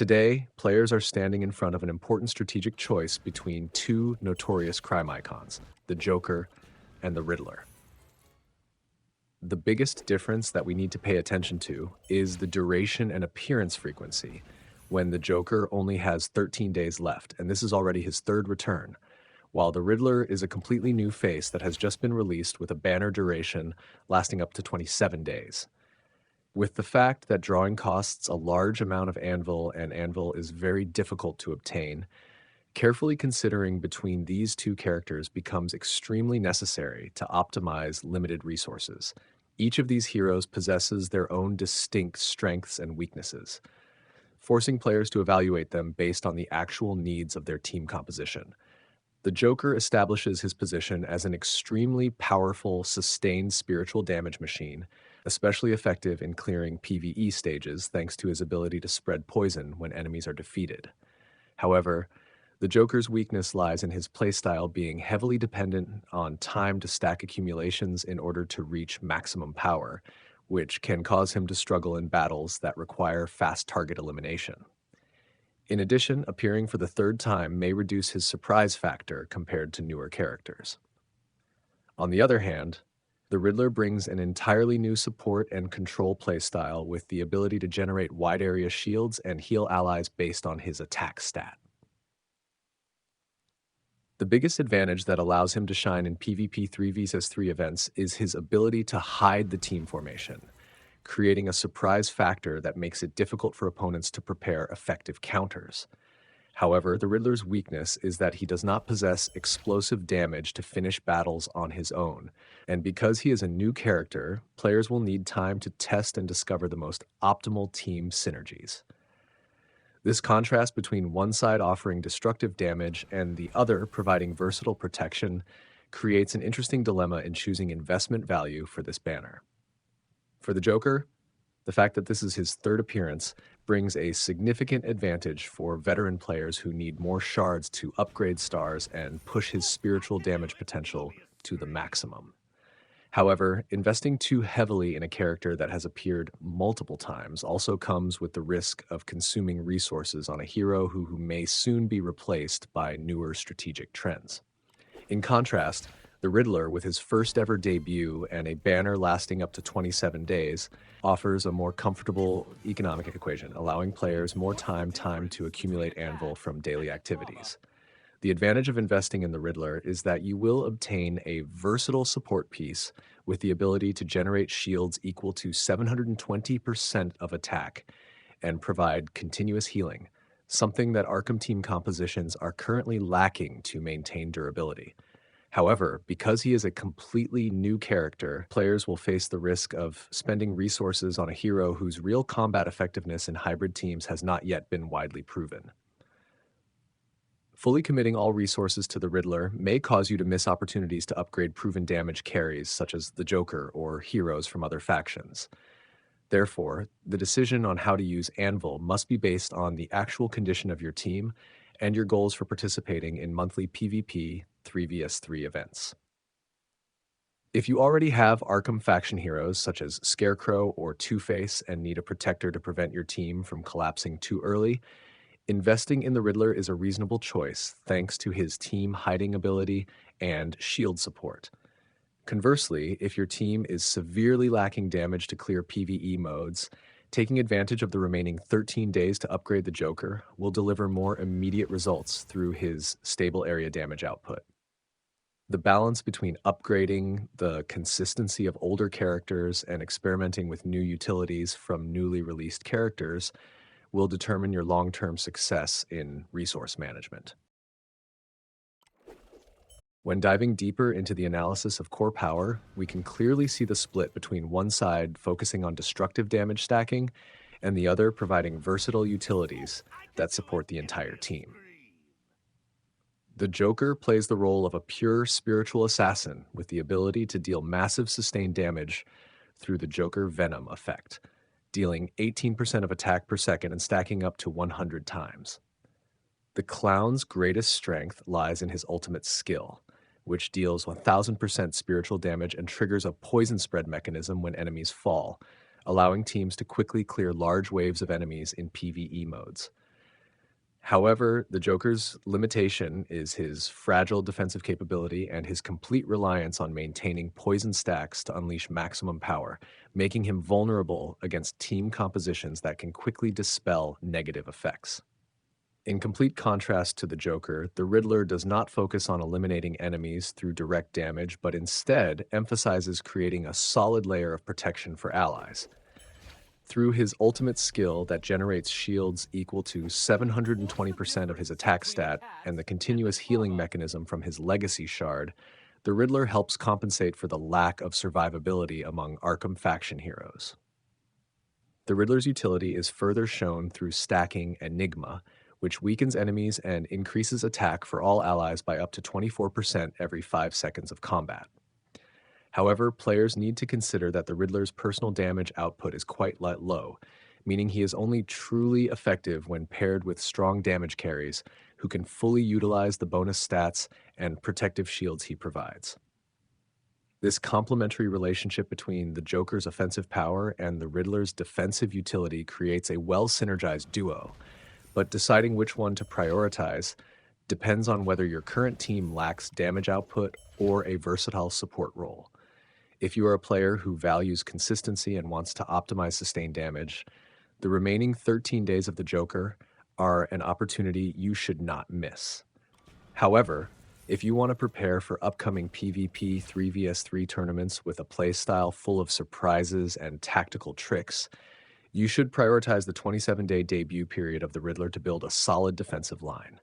Today, players are standing in front of an important strategic choice between two notorious crime icons, the Joker and the Riddler. The biggest difference that we need to pay attention to is the duration and appearance frequency, when the Joker only has 13 days left, and this is already his third return, while the Riddler is a completely new face that has just been released with a banner duration lasting up to 27 days. With the fact that drawing costs a large amount of Anvil and Anvil is very difficult to obtain, carefully considering between these two characters becomes extremely necessary to optimize limited resources. Each of these heroes possesses their own distinct strengths and weaknesses, forcing players to evaluate them based on the actual needs of their team composition. The Joker establishes his position as an extremely powerful, sustained spiritual damage machine, especially effective in clearing PvE stages thanks to his ability to spread poison when enemies are defeated. However, the Joker's weakness lies in his playstyle being heavily dependent on time to stack accumulations in order to reach maximum power, which can cause him to struggle in battles that require fast target elimination. In addition, appearing for the third time may reduce his surprise factor compared to newer characters. On the other hand, the Riddler brings an entirely new support and control playstyle with the ability to generate wide area shields and heal allies based on his attack stat. The biggest advantage that allows him to shine in PvP 3vs3 events is his ability to hide the team formation, creating a surprise factor that makes it difficult for opponents to prepare effective counters. However, the Riddler's weakness is that he does not possess explosive damage to finish battles on his own, and because he is a new character, players will need time to test and discover the most optimal team synergies. This contrast between one side offering destructive damage and the other providing versatile protection creates an interesting dilemma in choosing investment value for this banner. For the Joker, the fact that this is his third appearance brings a significant advantage for veteran players who need more shards to upgrade stars and push his spiritual damage potential to the maximum. However, investing too heavily in a character that has appeared multiple times also comes with the risk of consuming resources on a hero who may soon be replaced by newer strategic trends. In contrast, the Riddler, with his first ever debut and a banner lasting up to 27 days, offers a more comfortable economic equation, allowing players more time to accumulate Anvil from daily activities. The advantage of investing in the Riddler is that you will obtain a versatile support piece with the ability to generate shields equal to 720% of attack and provide continuous healing, something that Arkham team compositions are currently lacking to maintain durability. However, because he is a completely new character, players will face the risk of spending resources on a hero whose real combat effectiveness in hybrid teams has not yet been widely proven. Fully committing all resources to the Riddler may cause you to miss opportunities to upgrade proven damage carries such as the Joker or heroes from other factions. Therefore, the decision on how to use Anvil must be based on the actual condition of your team and your goals for participating in monthly PvP 3vs3 events. If you already have Arkham faction heroes such as Scarecrow or Two-Face and need a protector to prevent your team from collapsing too early, investing in the Riddler is a reasonable choice thanks to his team hiding ability and shield support. Conversely, if your team is severely lacking damage to clear PvE modes, taking advantage of the remaining 13 days to upgrade the Joker will deliver more immediate results through his stable area damage output. The balance between upgrading the consistency of older characters and experimenting with new utilities from newly released characters will determine your long-term success in resource management. When diving deeper into the analysis of core power, we can clearly see the split between one side focusing on destructive damage stacking and the other providing versatile utilities that support the entire team. The Joker plays the role of a pure spiritual assassin with the ability to deal massive sustained damage through the Joker Venom effect, dealing 18% of attack per second and stacking up to 100 times. The Clown's greatest strength lies in his ultimate skill, which deals 1000% spiritual damage and triggers a poison spread mechanism when enemies fall, allowing teams to quickly clear large waves of enemies in PvE modes. However, the Joker's limitation is his fragile defensive capability and his complete reliance on maintaining poison stacks to unleash maximum power, making him vulnerable against team compositions that can quickly dispel negative effects. In complete contrast to the Joker, the Riddler does not focus on eliminating enemies through direct damage, but instead emphasizes creating a solid layer of protection for allies. Through his ultimate skill that generates shields equal to 720% of his attack stat and the continuous healing mechanism from his legacy shard, the Riddler helps compensate for the lack of survivability among Arkham faction heroes. The Riddler's utility is further shown through stacking Enigma, which weakens enemies and increases attack for all allies by up to 24% every 5 seconds of combat. However, players need to consider that the Riddler's personal damage output is quite low, meaning he is only truly effective when paired with strong damage carries who can fully utilize the bonus stats and protective shields he provides. This complementary relationship between the Joker's offensive power and the Riddler's defensive utility creates a well-synergized duo, but deciding which one to prioritize depends on whether your current team lacks damage output or a versatile support role. If you are a player who values consistency and wants to optimize sustained damage, the remaining 13 days of the Joker are an opportunity you should not miss. However, if you want to prepare for upcoming PvP 3vs3 tournaments with a playstyle full of surprises and tactical tricks, you should prioritize the 27-day debut period of the Riddler to build a solid defensive line.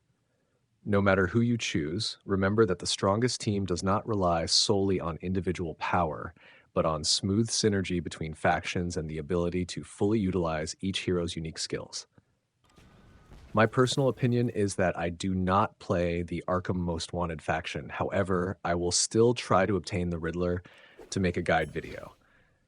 No matter who you choose, remember that the strongest team does not rely solely on individual power, but on smooth synergy between factions and the ability to fully utilize each hero's unique skills. My personal opinion is that I do not play the Arkham Most Wanted faction. However, I will still try to obtain the Riddler to make a guide video.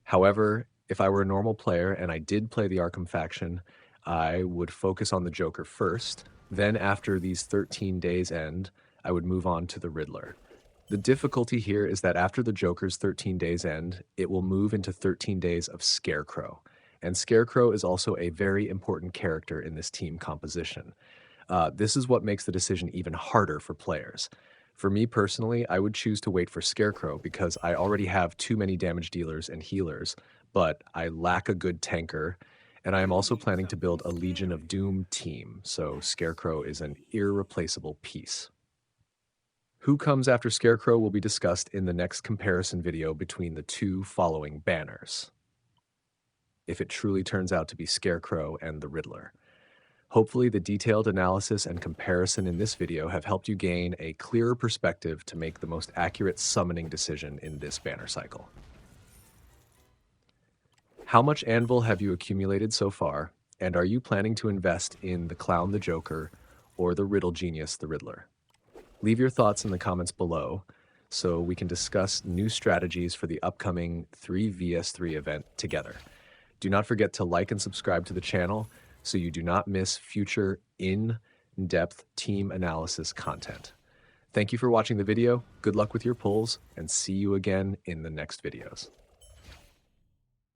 However, if I were a normal player and I did play the Arkham faction, I would focus on the Joker first. Then after these 13 days end, I would move on to the Riddler. The difficulty here is that after the Joker's 13 days end, it will move into 13 days of Scarecrow. And Scarecrow is also a very important character in this team composition. This is what makes the decision even harder for players. For me personally, I would choose to wait for Scarecrow because I already have too many damage dealers and healers, but I lack a good tanker, and I am also planning to build a Legion of Doom team, so Scarecrow is an irreplaceable piece. Who comes after Scarecrow will be discussed in the next comparison video between the two following banners, if it truly turns out to be Scarecrow and the Riddler. Hopefully the detailed analysis and comparison in this video have helped you gain a clearer perspective to make the most accurate summoning decision in this banner cycle. How much Anvil have you accumulated so far, and are you planning to invest in the Clown the Joker or the Riddle Genius the Riddler? Leave your thoughts in the comments below so we can discuss new strategies for the upcoming 3vs3 event together. Do not forget to like and subscribe to the channel so you do not miss future in-depth team analysis content. Thank you for watching the video, good luck with your pulls, and see you again in the next videos.